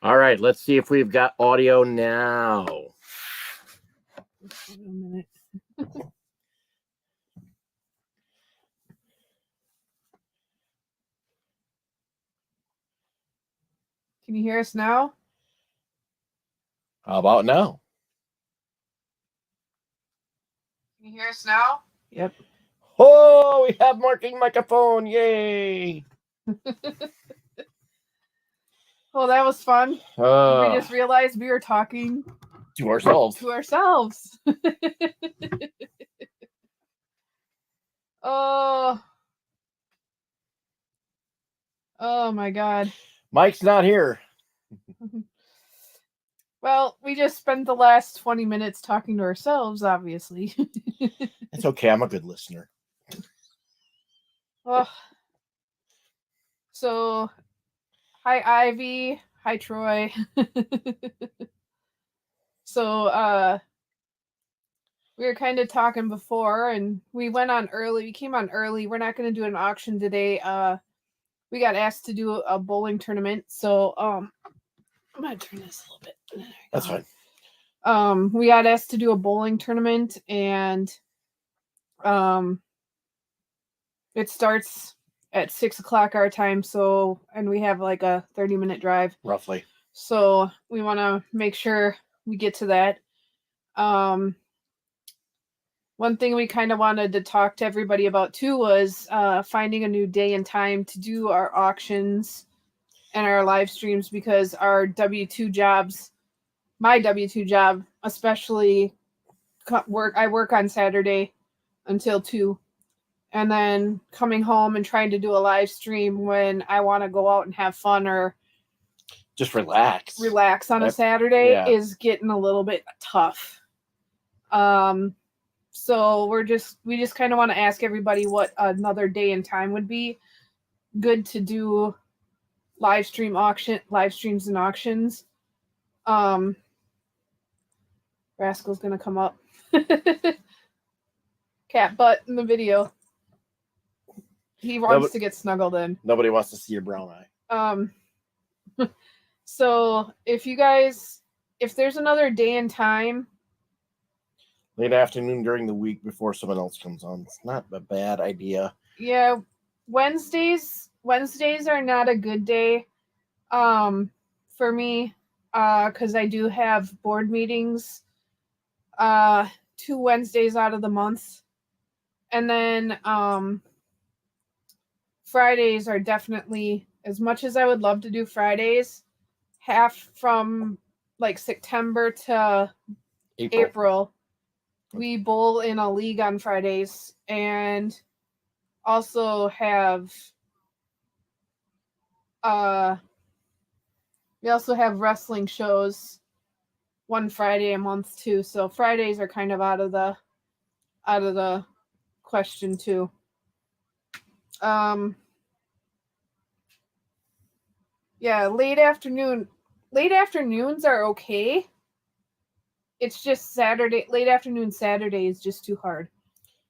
All right, let's see if we've got audio now. Wait a minute. Can you hear us now? How about now? Can you hear us now? Yep. Oh, we have working microphone. Yay. Oh, that was fun. We just realized we were talking to ourselves. Oh my God. Mike's not here. Well, we just spent the last 20 minutes talking to ourselves, obviously. It's okay. I'm a good listener. Oh. So, hi, Ivy. Hi, Troy. So, we were kind of talking before, and we went on early. We came on early. We're not going to do an auction today. We got asked to do a bowling tournament. So, I'm going to turn this a little bit. That's fine. We got asked to do a bowling tournament, and it starts at 6 o'clock our time. So, and we have like a 30-minute drive. Roughly. So we want to make sure we get to that. One thing we kind of wanted to talk to everybody about too was finding a new day and time to do our auctions and our live streams, because our W-2 jobs, my W-2 job especially, I work on Saturday until 2, and then coming home and trying to do a live stream when I want to go out and have fun or just relax on a Saturday is getting a little bit tough. So we just kind of want to ask everybody what another day and time would be good to do live streams and auctions. Rascal's gonna come up. Cat butt in the video. He wants to get snuggled in. Nobody wants to see your brown eye. So if there's another day and time, late afternoon during the week before someone else comes on, it's not a bad idea. Yeah, Wednesdays are not a good day for me, because I do have board meetings 2 Wednesdays out of the month, and then Fridays are definitely, as much as I would love to do Fridays, half from like September to April we bowl in a league on Fridays, and also have we also have wrestling shows one Friday a month too. So Fridays are kind of out of the question too. Yeah, late afternoons are okay. It's just late afternoon Saturday is just too hard.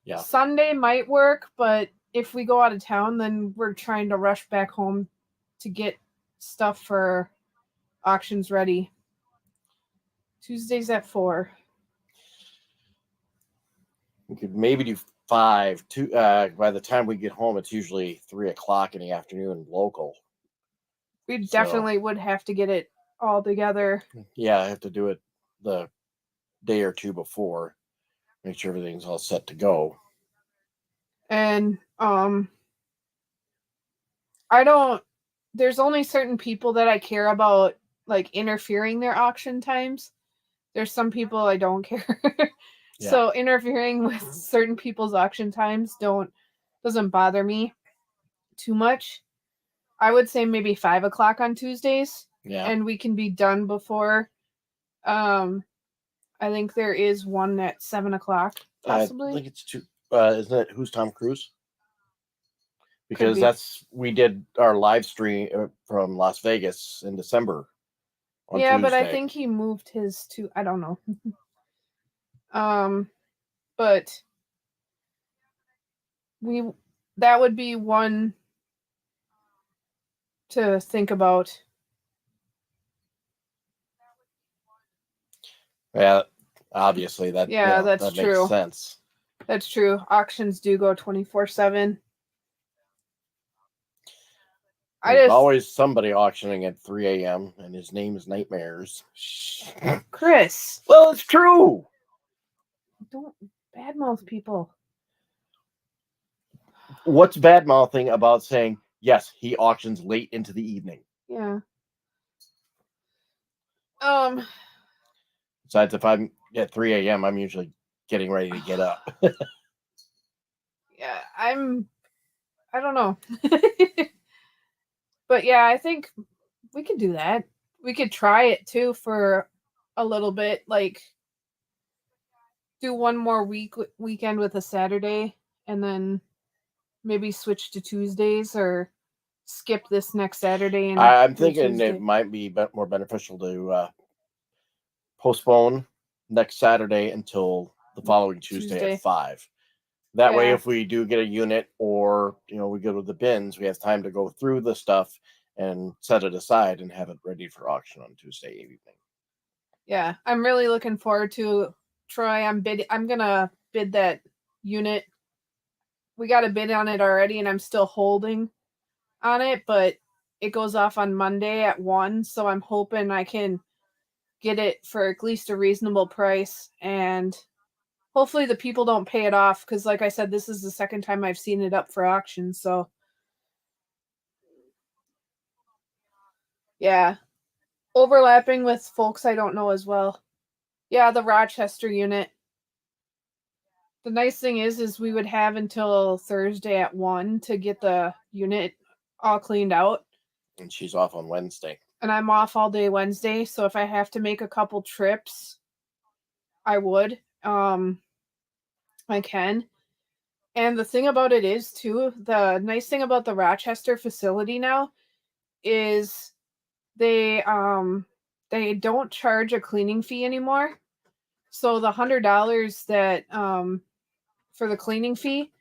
Yeah. Sunday might work, but if we go out of town, then we're trying to rush back home to get stuff for auctions ready. Tuesdays at 4. We could maybe do 5. By the time we get home, it's usually 3 o'clock in the afternoon local. We definitely would have to get it all together. Yeah, I have to do it the day or two before. Make sure everything's all set to go. And there's only certain people that I care about, like, interfering their auction times. There's some people I don't care. Yeah. So interfering with certain people's auction times doesn't bother me too much. I would say maybe 5 o'clock on Tuesdays. Yeah. And we can be done before. I think there is one at 7 o'clock, possibly. I think it's 2. Isn't it Who's Tom Cruise? Because we did our live stream from Las Vegas in December. Yeah, Tuesday. But I think he moved his to, I don't know. But that would be one to think about. Yeah, obviously that that's that true. makes sense. That's true. Auctions do go 24/7. There's always somebody auctioning at 3 a.m. and his name is Nightmares. Chris. Well, it's true. Don't badmouth people. What's bad mouthing about saying yes? He auctions late into the evening. Yeah. Besides, if I'm at 3 a.m., I'm usually getting ready to get up. Yeah, I don't know. But yeah, I think we could do that. We could try it too for a little bit, like do one more weekend with a Saturday, and then maybe switch to Tuesdays, or skip this next Saturday. And I'm thinking it might be more beneficial to postpone next Saturday until the following Tuesday. At 5. That way, if we do get a unit, or we go to the bins, we have time to go through the stuff and set it aside and have it ready for auction on Tuesday evening. Yeah, I'm really looking forward to Troy. I'm gonna bid that unit. We got a bid on it already, and I'm still holding on it, but it goes off on Monday at 1, so I'm hoping I can get it for at least a reasonable price, and hopefully the people don't pay it off, because like I said, this is the second time I've seen it up for auction. So yeah, overlapping with folks I don't know as well. Yeah, the Rochester unit. The nice thing is we would have until Thursday at 1 to get the unit all cleaned out. And she's off on Wednesday. And I'm off all day Wednesday, so if I have to make a couple trips, I would. I can. And the thing about it is, too, the nice thing about the Rochester facility now is they don't charge a cleaning fee anymore. So the $100 that for the cleaning fee,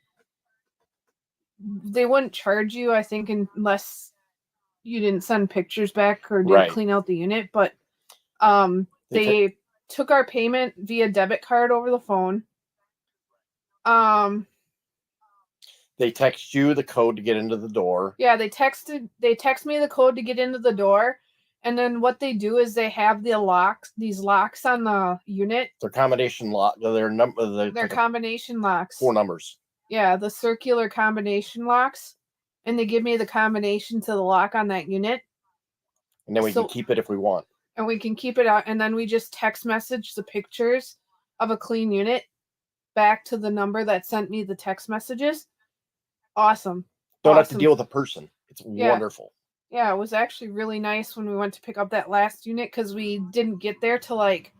they wouldn't charge you, I think, unless you didn't send pictures back or didn't clean out the unit. But they took our payment via debit card over the phone. They text you the code to get into the door. Yeah, they text me the code to get into the door. And then what they do is they have these locks on the unit. They're combination lock. They're combination locks. 4 numbers. Yeah, the circular combination locks. And they give me the combination to the lock on that unit. And then we can keep it if we want. And we can keep it out. And then we just text message the pictures of a clean unit back to the number that sent me the text messages. Awesome. Don't have to deal with a person. It's wonderful. Yeah, it was actually really nice when we went to pick up that last unit, because we didn't get there till like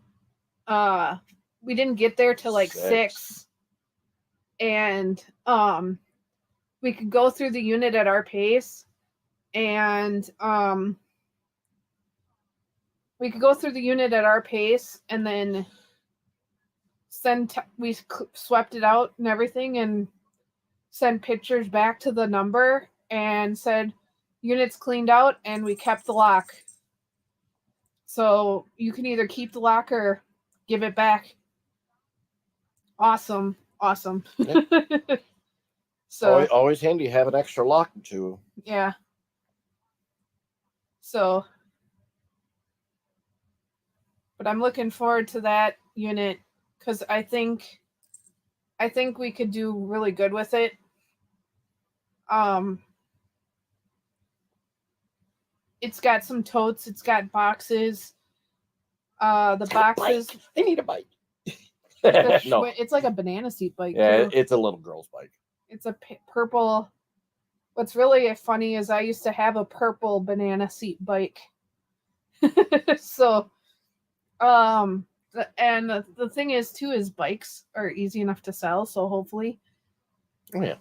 6. And we could go through the unit at our pace, and then we swept it out and everything, and sent pictures back to the number and said unit's cleaned out, and we kept the lock. So you can either keep the lock or give it back. Awesome. Yep. So always handy to have an extra lock too. Yeah. So, but I'm looking forward to that unit, because I think we could do really good with it. It's got some totes, it's got boxes. The boxes. I need a bike. No, it's like a banana seat bike. Yeah, it's a little girl's bike. It's a purple. What's really funny is I used to have a purple banana seat bike. So, and the thing is too is bikes are easy enough to sell. So hopefully, oh yeah.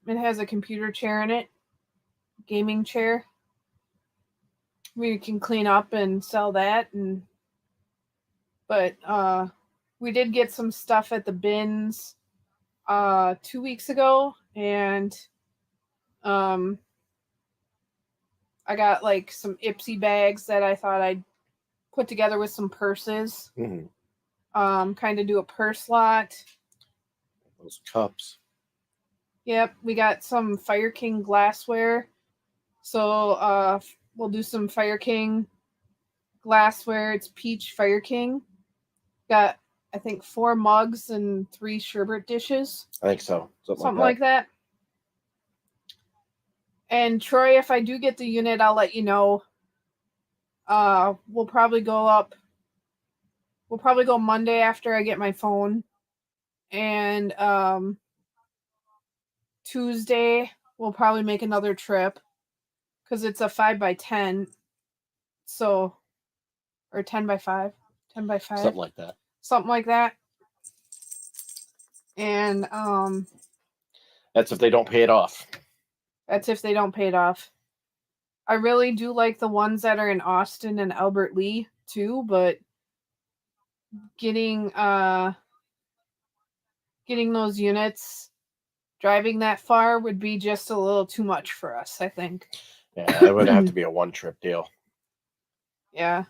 It has a computer chair in it, gaming chair. We can clean up and sell that, but we did get some stuff at the bins 2 weeks ago, and I got like some Ipsy bags that I thought I'd put together with some purses. Mm-hmm. Kind of do a purse lot. Those cups. Yep, we got some Fire King glassware. So we'll do some Fire King glassware. It's peach Fire King. Got, I think, 4 mugs and 3 sherbet dishes. I think so. Something like that. And Troy, if I do get the unit, I'll let you know. We'll probably go Monday after I get my phone. And Tuesday we'll probably make another trip. Because it's a 5x10. So, or 10x5. 10x5. Something like that. Something like that. And that's if they don't pay it off. That's if they don't pay it off. I really do like the ones that are in Austin and Albert Lee too, but getting those units, driving that far would be just a little too much for us, I think. Yeah, it would have to be a one-trip deal. Yeah.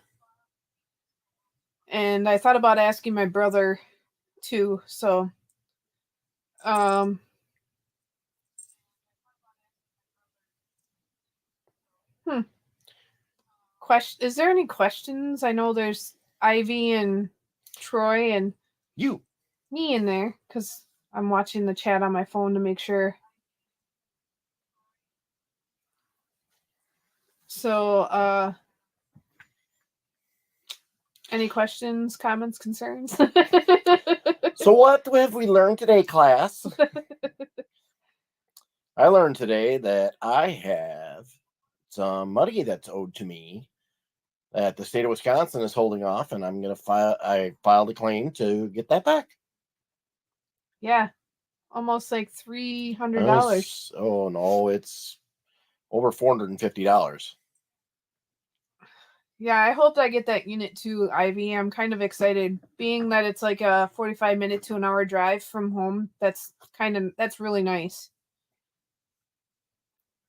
And I thought about asking my brother too, so Is there any questions? I know there's Ivy and Troy and me in there because I'm watching the chat on my phone to make sure. So, any questions, comments, concerns? So what have we learned today, class? I learned today that I have some money that's owed to me that the state of Wisconsin is holding off, and I'm going to I filed a claim to get that back. Yeah. Almost like $300. Oh, no, it's over $450. Yeah, I hope I get that unit too, Ivy. I'm kind of excited, being that it's like a 45-minute to an hour drive from home. That's really nice.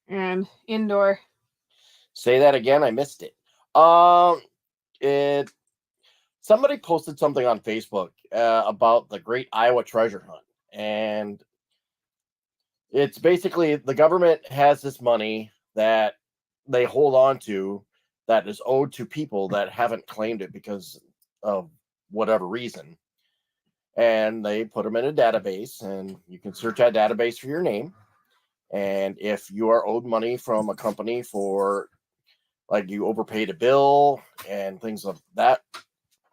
And indoor. Say that again. I missed it. Somebody posted something on Facebook about the Great Iowa Treasure Hunt, and it's basically the government has this money that they hold on to that is owed to people that haven't claimed it because of whatever reason. And they put them in a database, and you can search that database for your name. And if you are owed money from a company for, like, you overpaid a bill and things of that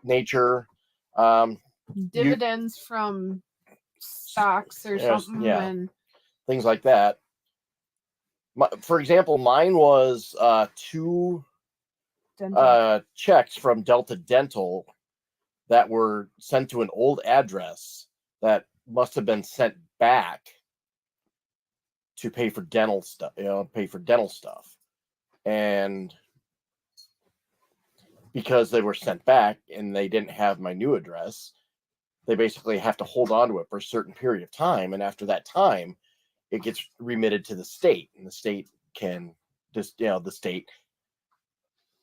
nature, dividends from stocks or something, and things like that. For example, mine was 2 checks from Delta Dental that were sent to an old address that must have been sent back to pay for dental stuff, and because they were sent back and they didn't have my new address, they basically have to hold on to it for a certain period of time, and after that time it gets remitted to the state, and the state can just, the state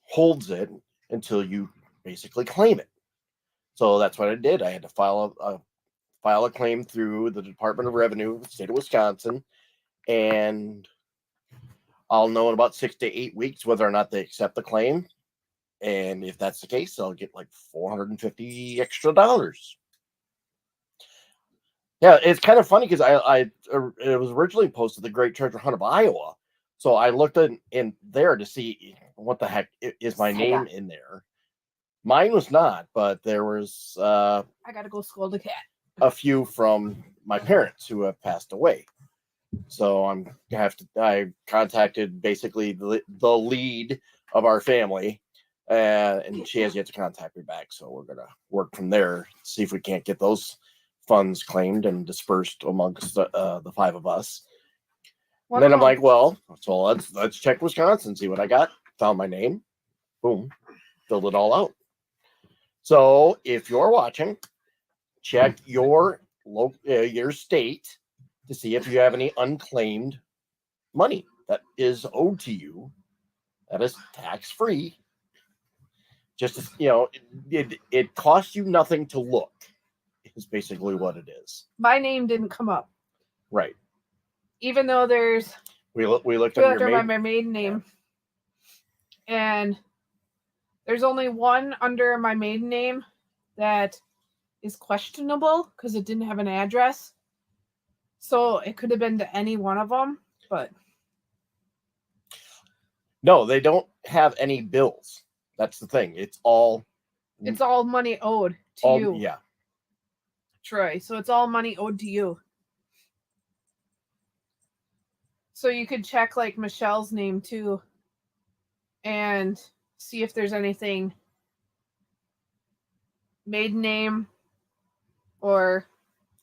holds it until you basically claim it. So that's what I did. I had to file a claim through the Department of Revenue, state of Wisconsin, and I'll know in about 6 to 8 weeks whether or not they accept the claim. And if that's the case, I'll get like $450 extra. Yeah, it's kind of funny because it was originally posted the Great Treasure Hunt of Iowa. So I looked in there to see what the heck is my name in there. Mine was not, but there was I gotta go scold the cat. A few from my parents who have passed away. So I contacted basically the lead of our family, and she has yet to contact me back. So we're gonna work from there, see if we can't get those funds claimed and dispersed amongst the 5 of us. And then I'm like, well, so let's check Wisconsin, see what I got. Found my name, boom, filled it all out. So if you're watching, check your state to see if you have any unclaimed money that is owed to you that is tax-free. Just, it costs you nothing to look, is basically what it is. My name didn't come up. Right. Even though we looked up my maiden name. Yeah. And there's only one under my maiden name that is questionable because it didn't have an address. So it could have been to any one of them, but no, they don't have any bills. That's the thing. It's all money owed to you. Yeah. Troy. So it's all money owed to you. So you could check like Michelle's name too and see if there's anything maiden name or...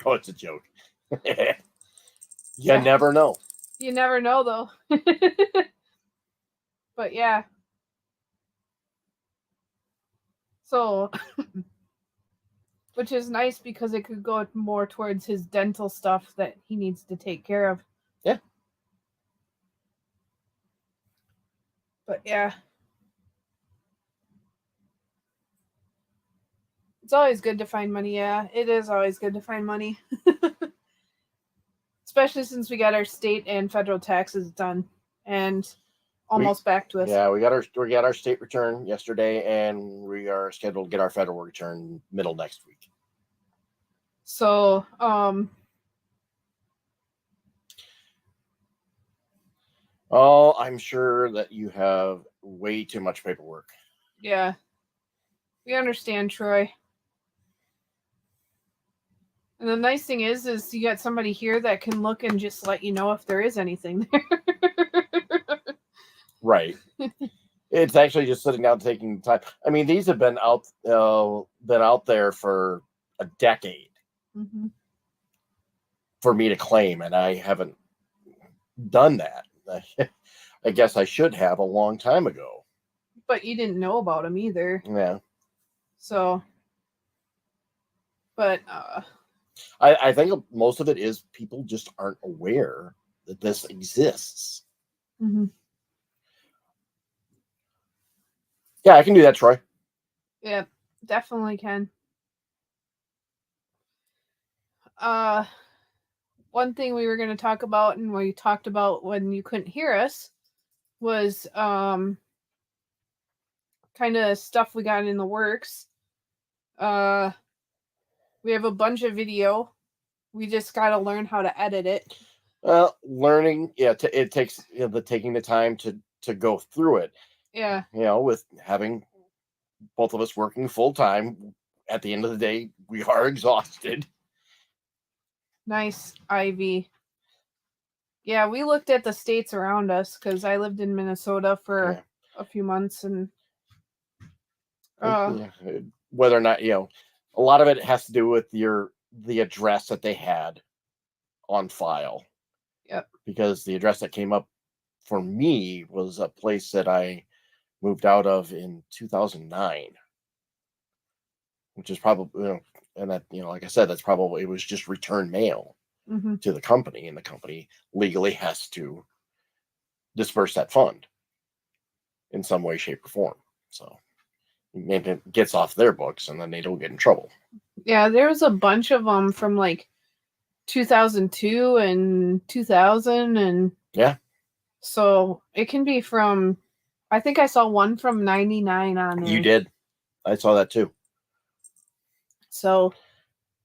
Oh, it's a joke. You never know. You never know though. But yeah. So, which is nice because it could go more towards his dental stuff that he needs to take care of. Yeah. But yeah. It's always good to find money. Yeah, it is always good to find money. Especially since we got our state and federal taxes done and almost back to us. Yeah, we got our state return yesterday, and we are scheduled to get our federal return middle next week. So, oh, I'm sure that you have way too much paperwork. Yeah. We understand, Troy. And the nice thing is you got somebody here that can look and just let you know if there is anything there. Right. It's actually just sitting down taking time. I mean, these have been out there for a decade for me to claim, and I haven't done that. I guess I should have a long time ago. But you didn't know about them either. Yeah. So, but I think most of it is people just aren't aware that this exists. Yeah, I can do that, Troy. Yeah, definitely can. One thing we were going to talk about, and we talked about when you couldn't hear us, was kind of stuff we got in the works. We have a bunch of video. We just got to learn how to edit it. Learning, yeah, it takes taking the time to go through it. Yeah. With having both of us working full time, at the end of the day, we are exhausted. Nice, Ivy. Yeah, we looked at the states around us because I lived in Minnesota for a few months, and whether or not a lot of it has to do with the address that they had on file. Yep. Because the address that came up for me was a place that I moved out of in 2009, which is probably, and that, like I said, that's probably, it was just return mail to the company, and the company legally has to disperse that fund in some way, shape, or form. So it gets off their books, and then they don't get in trouble. Yeah, there was a bunch of them from like 2002 and 2000, and so it can be from, I think I saw one from 99 on there. You did. I saw that too. So,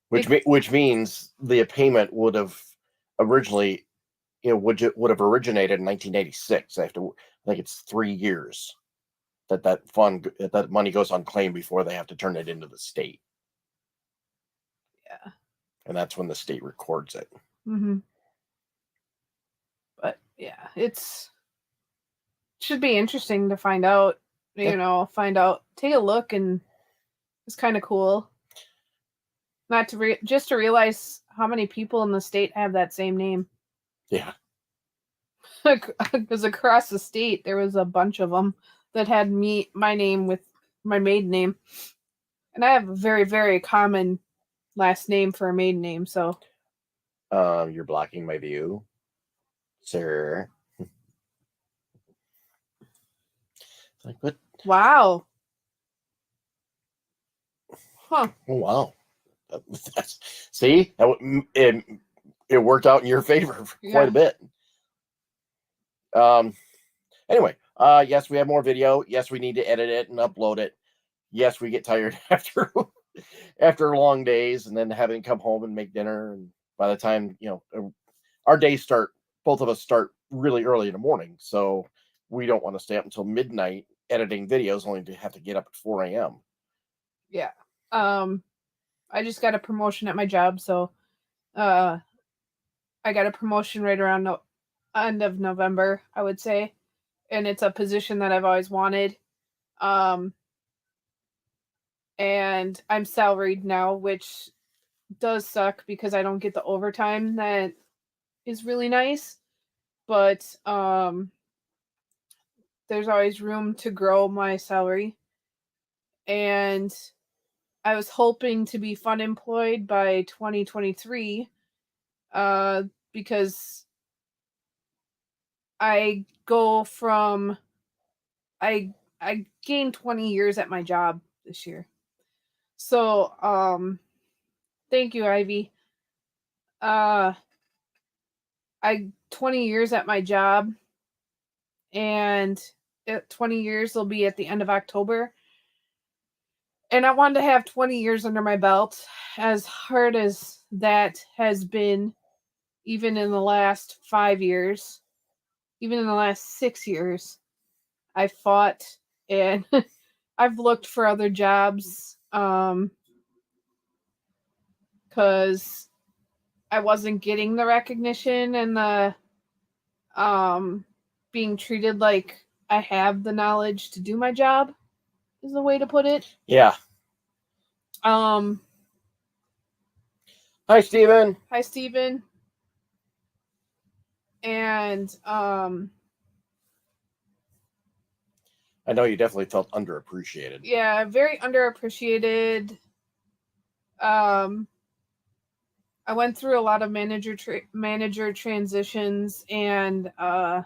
which means the payment would have originally, would have originated in 1986. I think it's 3 years that money goes on claim before they have to turn it into the state. Yeah. And that's when the state records it. But yeah, should be interesting to find out, take a look, and it's kind of cool. Not to just to realize how many people in the state have that same name. Yeah. Because across the state, there was a bunch of them that had my name with my maiden name. And I have a very, very common last name for a maiden name, so. You're blocking my view, sir. Like, what? Wow. Huh. Oh, wow. See, it worked out in your favor for quite a bit. Anyway, yes, we have more video. Yes, we need to edit it and upload it. Yes, we get tired after long days, and then having to come home and make dinner. And by the time, our days both of us start really early in the morning. So we don't want to stay up until midnight editing videos, only to have to get up at 4 a.m. Yeah. I just got a promotion at my job, so I got a promotion right around the end of November, I would say. And it's a position that I've always wanted. And I'm salaried now, which does suck because I don't get the overtime that is really nice. But there's always room to grow my salary. And I was hoping to be fun employed by 2023 because I gained 20 years at my job this year. So thank you, Ivy. I 20 years at my job, and 20 years will be at the end of October. And I wanted to have 20 years under my belt, as hard as that has been, even in the last 5 years, even in the last 6 years. I fought and I've looked for other jobs because I wasn't getting the recognition and the being treated like I have the knowledge to do my job, is the way to put it. Yeah. Hi, Steven. Hi, Steven. And I know you definitely felt underappreciated. Yeah, very underappreciated. I went through a lot of manager transitions, and I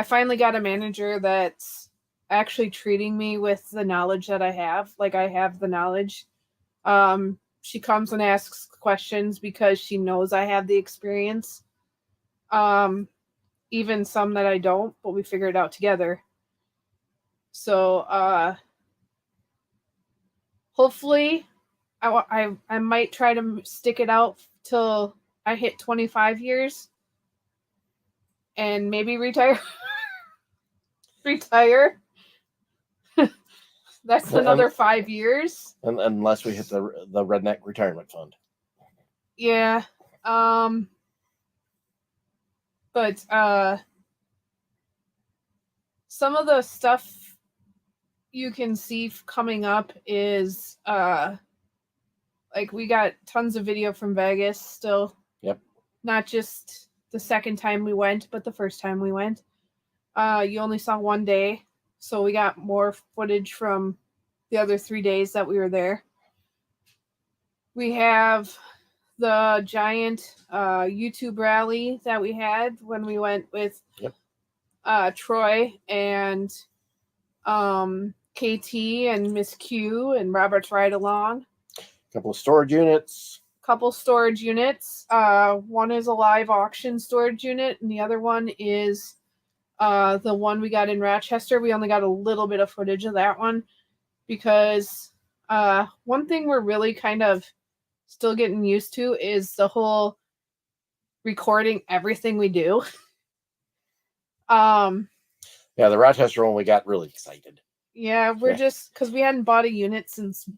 finally got a manager that's actually treating me with the knowledge that I have. Like, I have the knowledge. She comes and asks questions because she knows I have the experience. Even some that I don't, but we figure it out together. So hopefully I might try to stick it out till I hit 25 years and maybe retire. That's another 5 years. Unless we hit the redneck retirement fund. Yeah. But some of the stuff you can see coming up is like, we got tons of video from Vegas still. Yep. Not just the second time we went, but the first time we went. You only saw one day, so we got more footage from the other 3 days that we were there. We have the giant YouTube rally that we had when we went with Troy and KT and Miss Q and Robert's Ride Along. Couple of storage units. One is a live auction storage unit, and the other one is the one we got in Rochester. We only got a little bit of footage of that one because one thing we're really kind of still getting used to is the whole recording everything we do. Yeah, the Rochester one, we got really excited. Yeah, we're just, because we hadn't bought a unit since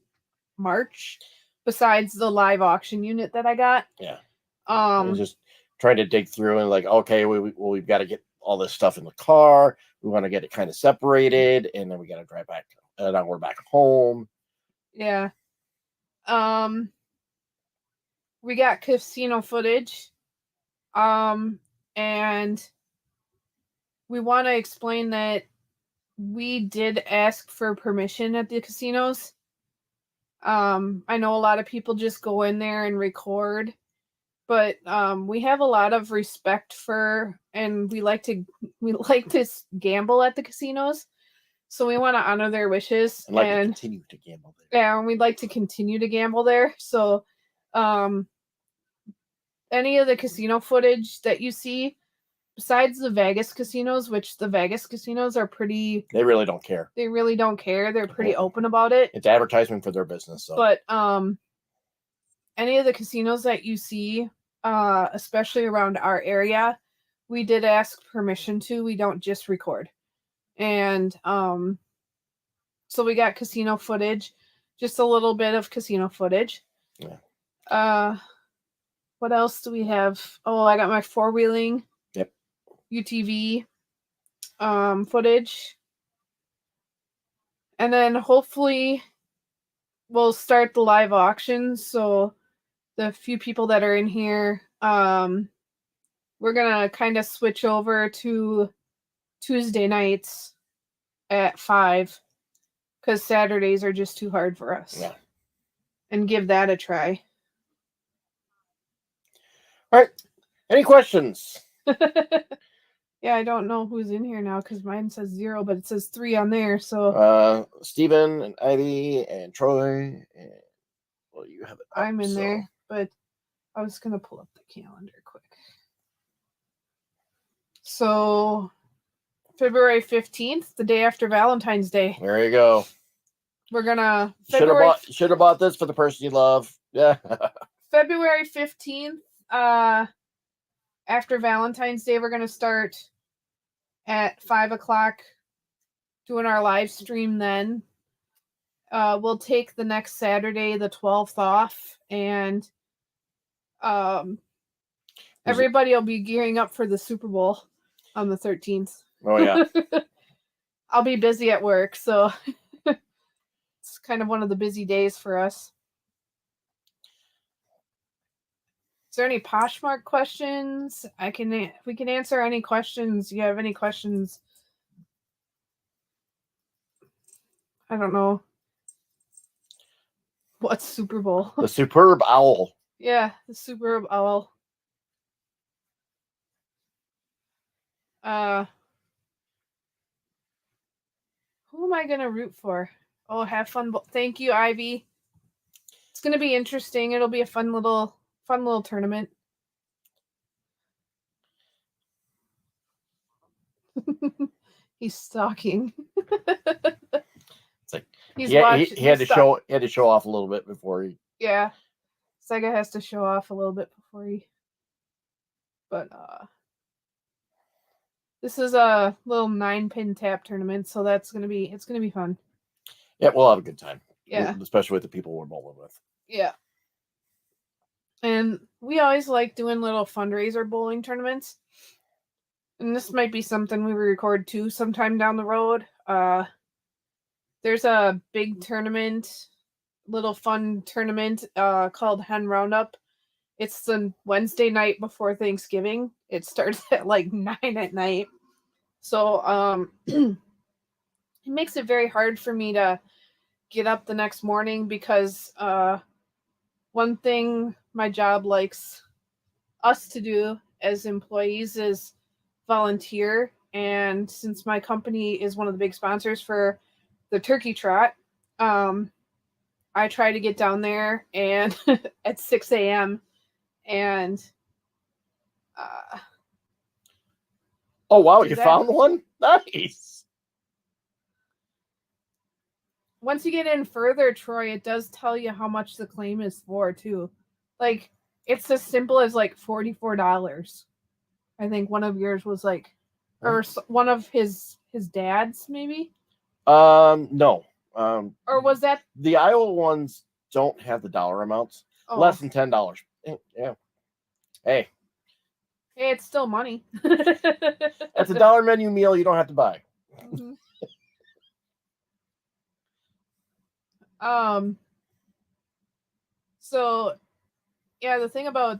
March, besides the live auction unit that I got. Yeah. We're just trying to dig through and like, okay, we've got to get all this stuff in the car. We want to get it kind of separated, and then we got to drive back an hour back home. Yeah. We got casino footage. And we want to explain that we did ask for permission at the casinos. I know a lot of people just go in there and record, but we have a lot of respect for, and we like to gamble at the casinos. So we want to honor their wishes and like to continue to gamble there. Yeah, and we'd like to continue to gamble there. So any of the casino footage that you see, besides the Vegas casinos, which the Vegas casinos are pretty... They really don't care. They really don't care. They're pretty open about it. It's advertisement for their business. So. But any of the casinos that you see, especially around our area, we did ask permission to. We don't just record. And so we got casino footage, just a little bit of casino footage. Yeah. What else do we have? Oh, I got my four-wheeling. Yep. UTV footage. And then hopefully we'll start the live auctions. So the few people that are in here, we're going to kind of switch over to Tuesday nights at 5 because Saturdays are just too hard for us. Yeah. And give that a try. All right. Any questions? Yeah, I don't know who's in here now because mine says 0, but it says 3 on there. So Steven and Ivy and Troy. And, well, you have it. I'm in there, but I was going to pull up the calendar quick. So February 15th, the day after Valentine's Day. There you go. We're going to... Should have bought this for the person you love. Yeah. February 15th, after Valentine's Day, we're going to start at 5 o'clock doing our live stream then. We'll take the next Saturday, the 12th off, and everybody will be gearing up for the Super Bowl on the 13th. Oh, yeah. I'll be busy at work, so it's kind of one of the busy days for us. Is there any Poshmark questions? We can answer any questions. You have any questions? I don't know. What's Super Bowl? The Superb Owl. Yeah, the Superb Owl. Who am I gonna root for? Oh, have fun. Thank you, Ivy. It's gonna be interesting. It'll be a fun little tournament. He's stalking. It's like he had to show off a little bit before he. Yeah, Sega has to show off a little bit before he. But this is a little 9-pin tap tournament, so it's gonna be fun. Yeah, we'll have a good time. Yeah, especially with the people we're bowling with. Yeah. And we always like doing little fundraiser bowling tournaments. And this might be something we record too sometime down the road. There's a big tournament, little fun tournament called Hen Roundup. It's the Wednesday night before Thanksgiving. It starts at like 9 at night. So it makes it very hard for me to get up the next morning because one thing my job likes us to do as employees is volunteer. And since my company is one of the big sponsors for the turkey trot, I try to get down there and at 6 a.m. and oh wow, you found one? Nice. Once you get in further, Troy, it does tell you how much the claim is for too. Like it's as simple as like $44. I think one of yours was like, or one of his dad's maybe. No. Or was that the Iowa ones? Don't have the dollar amounts. Oh. Less than $10. Yeah. Hey, it's still money. That's a dollar menu meal you don't have to buy. Mm-hmm. So yeah, the thing about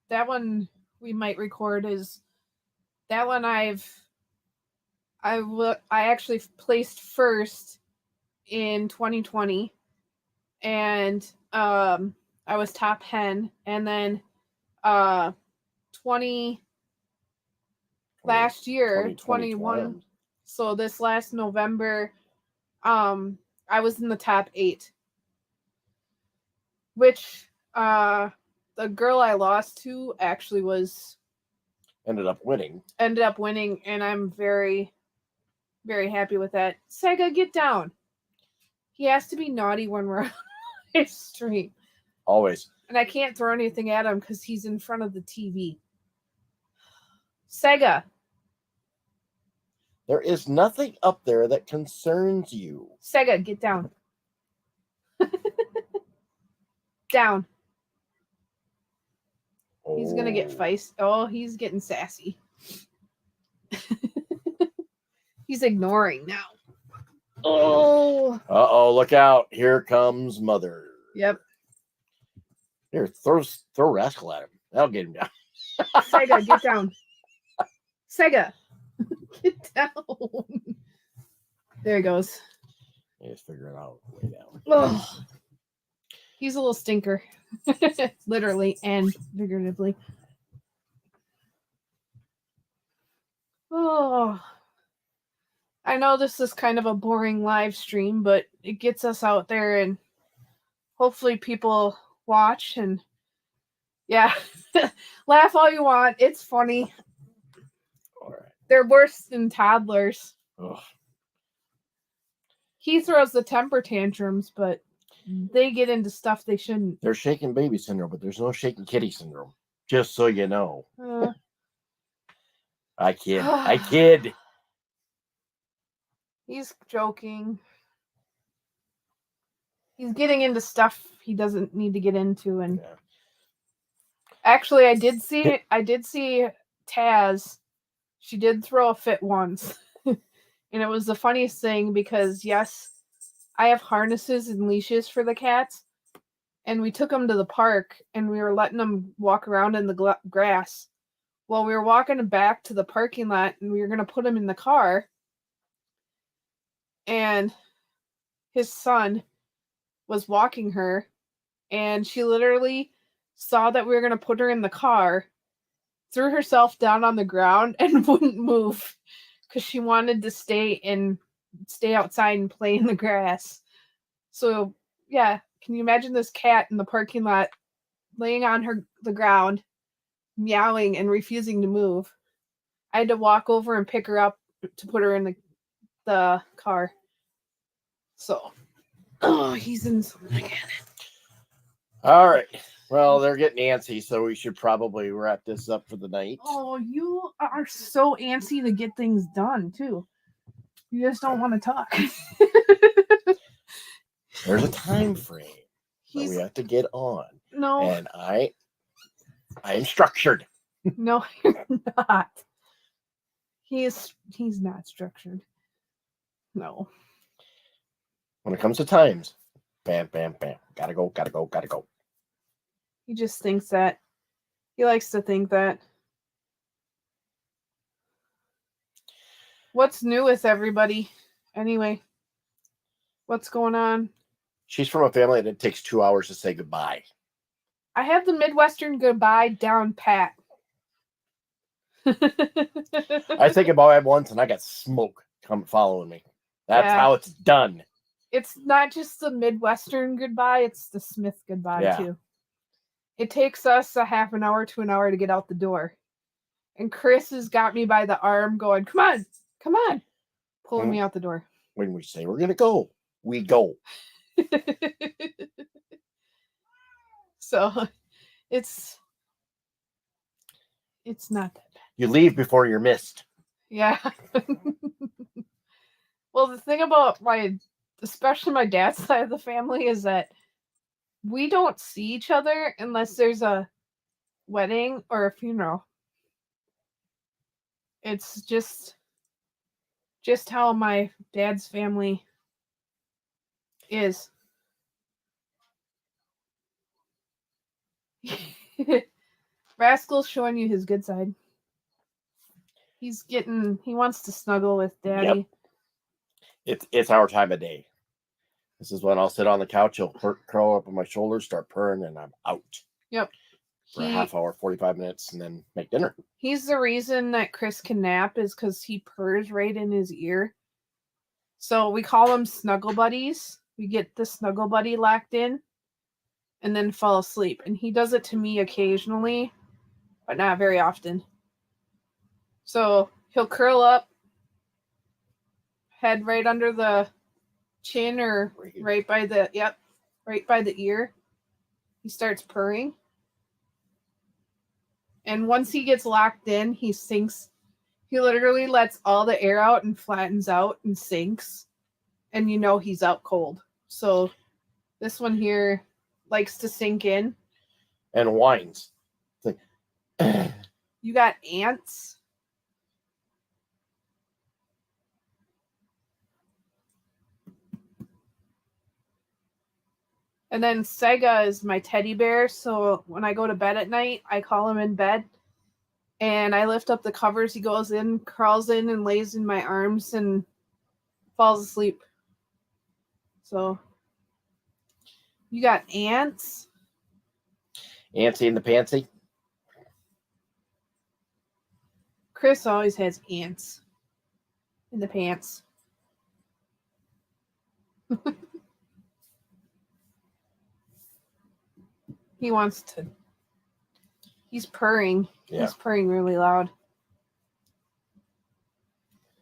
that one we might record is that one I actually placed first in 2020, and I was top hen, and then 20 last year 21 So this last November, I was in the top 8, which the girl I lost to actually Ended up winning. And I'm very, very happy with that. Sega, get down. He has to be naughty when we're on his stream. Always. And I can't throw anything at him because he's in front of the TV. Sega. There is nothing up there that concerns you. Sega, get down. Down. Oh. He's going to get feisty. Oh, he's getting sassy. He's ignoring now. Oh. Uh-oh, look out. Here comes Mother. Yep. Here, throw Rascal at him. That'll get him down. Sega, get down. Sega, get down. There he goes. He's figuring out way down. Oh. He's a little stinker. Literally and figuratively. Oh. I know this is kind of a boring live stream, but it gets us out there and hopefully people watch and yeah. Laugh all you want. It's funny. All right. They're worse than toddlers. Ugh. He throws the temper tantrums, but they get into stuff they shouldn't. There's shaking baby syndrome, but there's no shaking kitty syndrome. Just so you know. I kid. He's joking. He's getting into stuff he doesn't need to get into, and Yeah. actually, I did see Taz. She did throw a fit once, and it was the funniest thing because yes, I have harnesses and leashes for the cats, and we took them to the park, and we were letting them walk around in the grass. Well, we were walking back to the parking lot, and we were going to put them in the car, and his son was walking her, and she literally saw that we were going to put her in the car, threw herself down on the ground, and wouldn't move because she wanted to stay outside and play in the grass. So, yeah, can you imagine this cat in the parking lot laying on the ground, meowing and refusing to move? I had to walk over and pick her up to put her in the car. So, oh, he's in something again. All right. Well, they're getting antsy, so we should probably wrap this up for the night. Oh, you are so antsy to get things done, too. You just don't want to talk. There's a time frame that we have to get on. No. And I am structured. No, you're not. He's not structured. No. When it comes to times, bam, bam, bam. Gotta go, gotta go, gotta go. He just thinks that. He likes to think that. What's new with everybody? Anyway, what's going on? She's from a family that it takes 2 hours to say goodbye. I have the Midwestern goodbye down pat. I think about it once and I got smoke come following me. That's how it's done. It's not just the Midwestern goodbye, it's the Smith goodbye too. It takes us a half an hour to an hour to get out the door. And Chris has got me by the arm going, come on, pulling me out the door. When we say we're going to go, we go. So it's not that bad. You leave before you're missed. Yeah. Well, the thing about especially my dad's side of the family is that we don't see each other unless there's a wedding or a funeral. It's just how my dad's family is. Rascal's showing you his good side. He wants to snuggle with Daddy. Yep. It's our time of day. This is when I'll sit on the couch, he'll curl up on my shoulders, start purring, and I'm out. Yep. for a half hour, 45 minutes, and then make dinner. He's the reason that Chris can nap is because he purrs right in his ear. So we call them snuggle buddies. We get the snuggle buddy locked in and then fall asleep. And he does it to me occasionally, but not very often. So he'll curl up, head right under the chin or right by the ear. He starts purring. And once he gets locked in, he sinks. He literally lets all the air out and flattens out and sinks. And you know he's out cold. So this one here likes to sink in. And whines. It's like, You got ants. And then Sega is my teddy bear. So when I go to bed at night, I call him in bed. And I lift up the covers. He goes in, crawls in, and lays in my arms and falls asleep. So you got ants. Antsy in the pantsy. Chris always has ants in the pants. He wants to. He's purring. Yeah. He's purring really loud.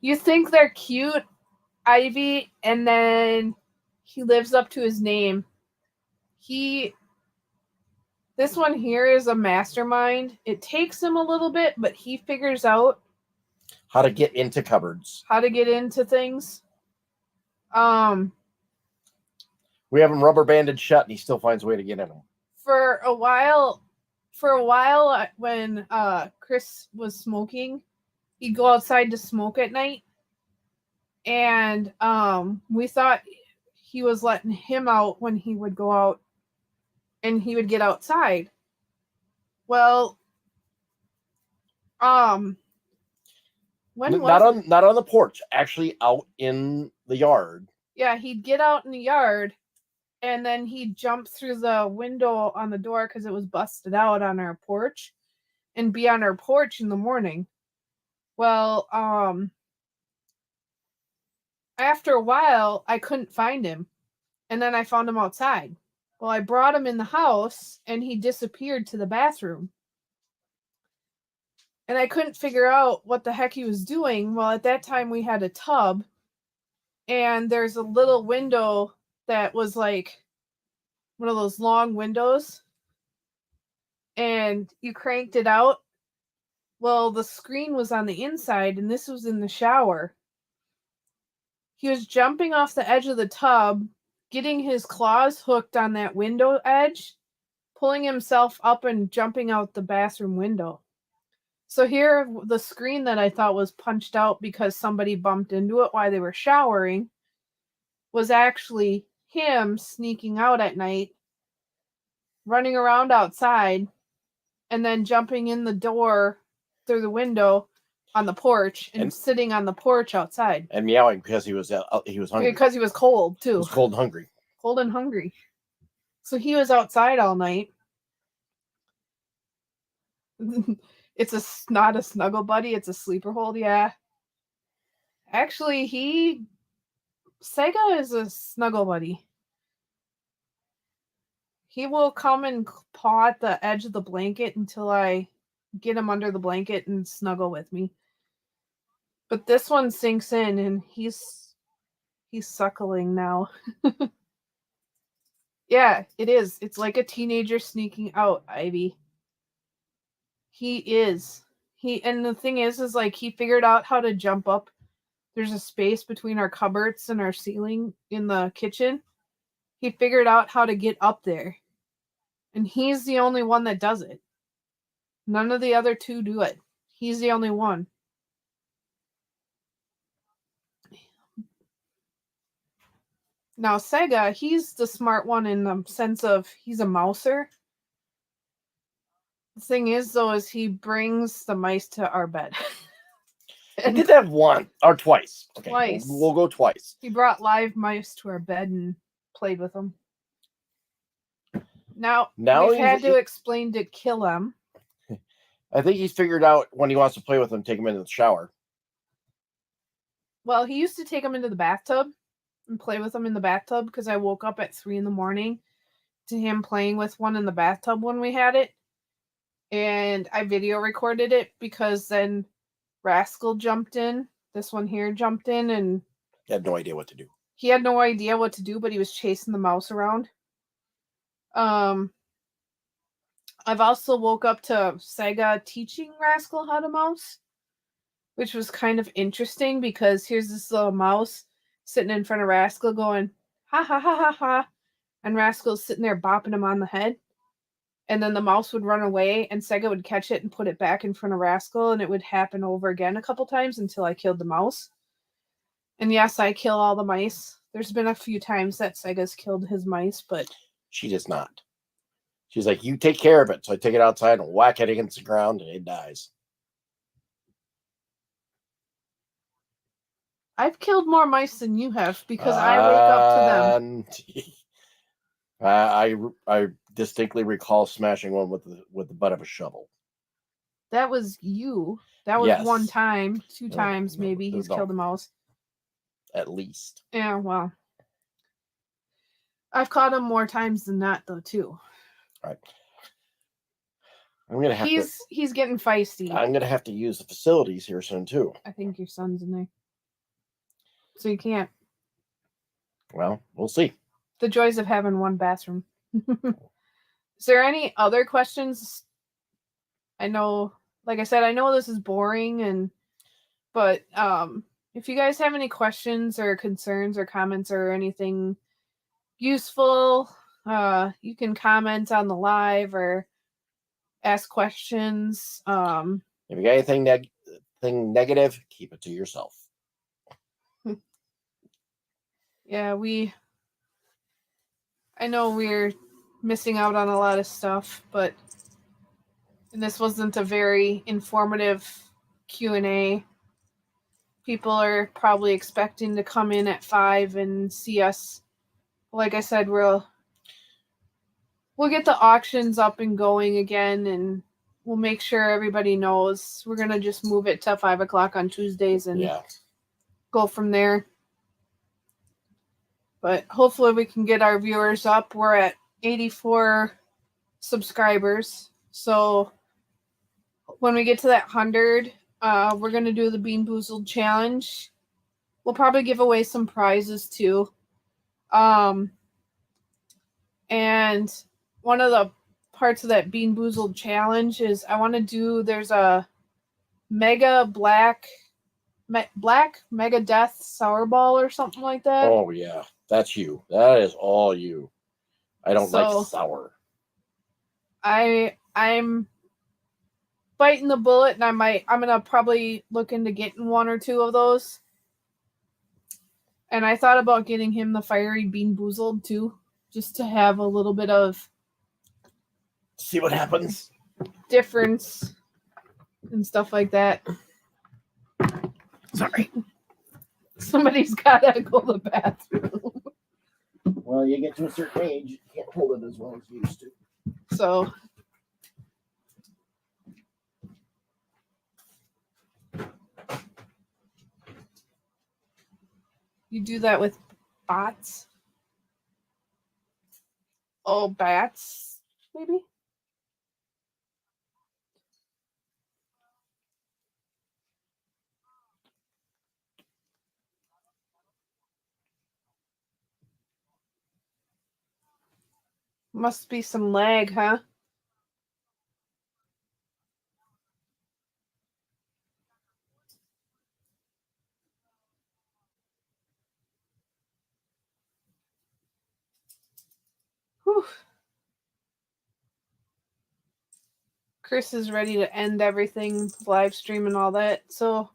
You think they're cute, Ivy, and then he lives up to his name. This one here is a mastermind. It takes him a little bit, but he figures out how to get into cupboards. How to get into things. We have him rubber banded shut, and he still finds a way to get in them. For a while, when Chris was smoking, he'd go outside to smoke at night, and we thought he was letting him out when he would go out, and he would get outside. Well, when not on the porch, actually out in the yard. Yeah, he'd get out in the yard. And then he'd jump through the window on the door because it was busted out on our porch and be on our porch in the morning. Well, after a while, I couldn't find him. And then I found him outside. Well, I brought him in the house and he disappeared to the bathroom. And I couldn't figure out what the heck he was doing. Well, at that time, we had a tub. And there's a little window that was like one of those long windows, and you cranked it out. Well, the screen was on the inside, and this was in the shower. He was jumping off the edge of the tub, getting his claws hooked on that window edge, pulling himself up and jumping out the bathroom window. So here, the screen that I thought was punched out because somebody bumped into it while they were showering was actually him sneaking out at night, running around outside, and then jumping in the door through the window on the porch and sitting on the porch outside. And meowing because he was hungry. Because he was cold, too. He was cold and hungry. Cold and hungry. So he was outside all night. It's not a snuggle buddy, it's a sleeper hold, yeah. Actually, Sega is a snuggle buddy. He will come and paw at the edge of the blanket until I get him under the blanket and snuggle with me. But this one sinks in and he's suckling now. Yeah, it is. It's like a teenager sneaking out, Ivy. He is. And the thing is like he figured out how to jump up. There's a space between our cupboards and our ceiling in the kitchen. He figured out how to get up there. And he's the only one that does it. None of the other two do it. He's the only one. Now, Sega, he's the smart one in the sense of he's a mouser. The thing is, though, is he brings the mice to our bed. I did that once or twice. Okay, Twice. We'll go twice. He brought live mice to our bed and played with them. Now Now we've he's- had to explain to kill him. I think he's figured out when he wants to play with them, take him into the shower. Well, he used to take him into the bathtub and play with him in the bathtub because I woke up at 3 a.m. to him playing with one in the bathtub when we had it. And I video recorded it because then Rascal jumped in. This one here jumped in and He had no idea what to do. he had no idea what to do, but he was chasing the mouse around. I've also woke up to Sega teaching Rascal how to mouse, which was kind of interesting because here's this little mouse sitting in front of Rascal going, ha ha ha ha ha. And Rascal's sitting there bopping him on the head. And then the mouse would run away and Sega would catch it and put it back in front of Rascal. And it would happen over again a couple times until I killed the mouse. And yes, I kill all the mice. There's been a few times that Sega's killed his mice, but She does not. She's like, you take care of it. So I take it outside and whack it against the ground and it dies. I've killed more mice than you have because I wake up to them. I distinctly recall smashing one with the butt of a shovel. That was you. That was Yes. one time, two No, times no, maybe. no, He's no. killed a mouse. At least. Yeah, well. I've caught him more times than that though too. All right. I'm gonna have He's getting feisty. I'm gonna have to use the facilities here soon too. I think your son's in there. So you can't. Well, we'll see. The joys of having one bathroom. Is there any other questions? I know, like I said, I know this is boring but if you guys have any questions or concerns or comments or anything useful, you can comment on the live or ask questions. If you got anything negative, keep it to yourself. Yeah, I know we're missing out on a lot of stuff, but this wasn't a very informative Q&A. People are probably expecting to come in at 5 and see us. Like I said, we'll get the auctions up and going again, and we'll make sure everybody knows. We're gonna just move it to 5 o'clock on Tuesdays and go from there. But hopefully we can get our viewers up. We're at 84 subscribers. So when we get to that 100, we're going to do the Bean Boozled Challenge. We'll probably give away some prizes too. And one of the parts of that Bean Boozled Challenge is I want to do, there's a Mega Black Mega Death Sour Ball or something like that. Oh yeah, that's you. That is all you. I don't like sour. I'm biting the bullet, and I'm gonna probably look into getting one or two of those. And I thought about getting him the Fiery Bean Boozled too, just to have a little bit of See what happens. difference and stuff like that. Sorry. Somebody's gotta go to the bathroom. Well, you get to a certain age, you can't hold it as well as you used to. So you do that with bots? Oh, bats, maybe? Must be some lag, huh? Whew. Chris is ready to end everything, live stream and all that, so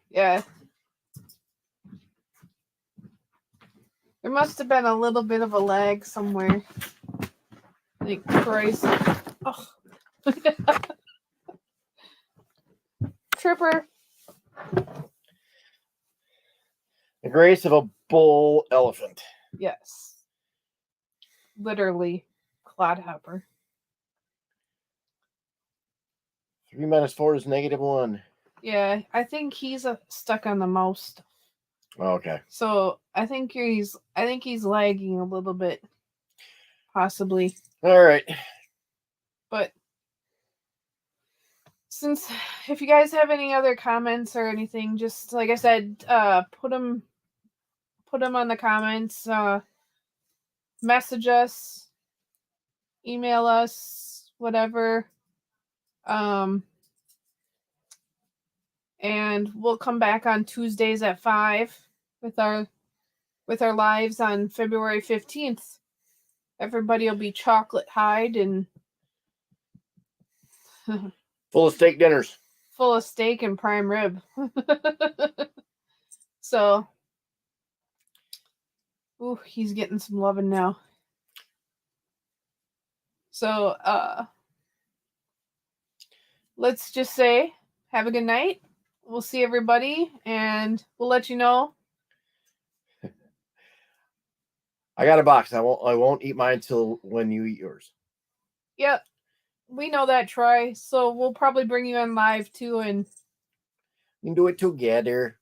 yeah. There must have been a little bit of a lag somewhere. Like Christ. Oh. Tripper. The grace of a bull elephant. Yes. Literally. Clodhopper. 3 minus 4 is -1. Yeah, I think he's stuck on the mouse. Oh, okay. So I think he's lagging a little bit. Possibly. All right. But since if you guys have any other comments or anything, just like I said, put them on the comments, message us, email us, whatever. And we'll come back on Tuesdays at 5 with our lives on February 15th. Everybody will be chocolate hide and full of steak dinners. Full of steak and prime rib. So, ooh, he's getting some loving now. So, let's just say, have a good night. We'll see everybody, and we'll let you know. I got a box. I won't eat mine till when you eat yours. Yep. We know that, Troy. So we'll probably bring you on live too, and we can do it together.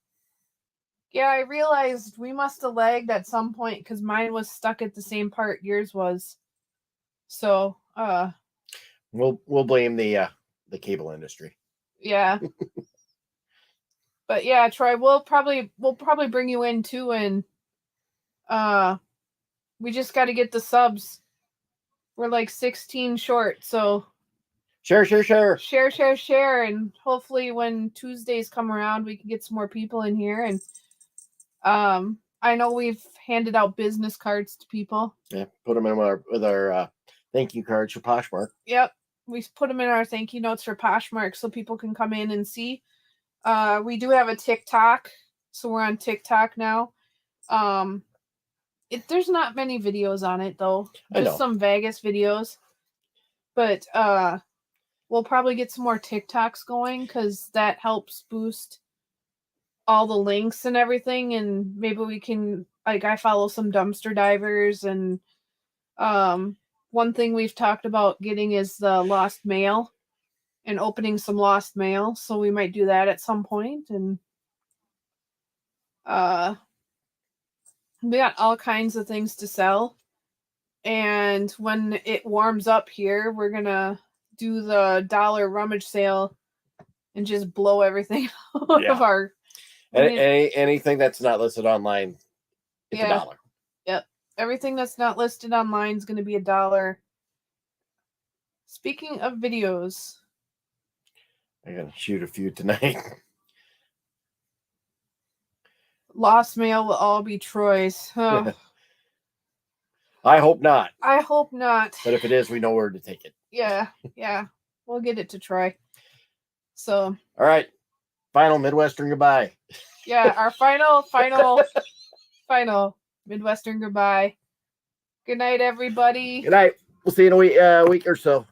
Yeah, I realized we must have lagged at some point because mine was stuck at the same part yours was. So, we'll blame the cable industry. Yeah. But yeah, Troy, we'll probably bring you in too, and we just got to get the subs. We're like 16 short, so share, and hopefully when Tuesdays come around, we can get some more people in here. And I know we've handed out business cards to people. Yeah, put them in with our thank you cards for Poshmark. Yep, we put them in our thank you notes for Poshmark so people can come in and see. We do have a TikTok, so we're on TikTok now. There's not many videos on it though, just some Vegas videos. But we'll probably get some more TikToks going because that helps boost all the links and everything. And maybe we can, like, I follow some dumpster divers, and one thing we've talked about getting is the lost mail and opening some lost mail. So we might do that at some point. And we got all kinds of things to sell. And when it warms up here, we're going to do the $1 rummage sale and just blow everything out of our... Anything that's not listed online, it's $1. Yep. Everything that's not listed online is going to be $1. Speaking of videos... I'm going to shoot a few tonight. Lost mail will all be Troy's. Oh. I hope not. I hope not. But if it is, we know where to take it. Yeah. We'll get it to Troy. So. All right. Final Midwestern goodbye. Yeah, our final Midwestern goodbye. Good night, everybody. Good night. We'll see you in a week or so.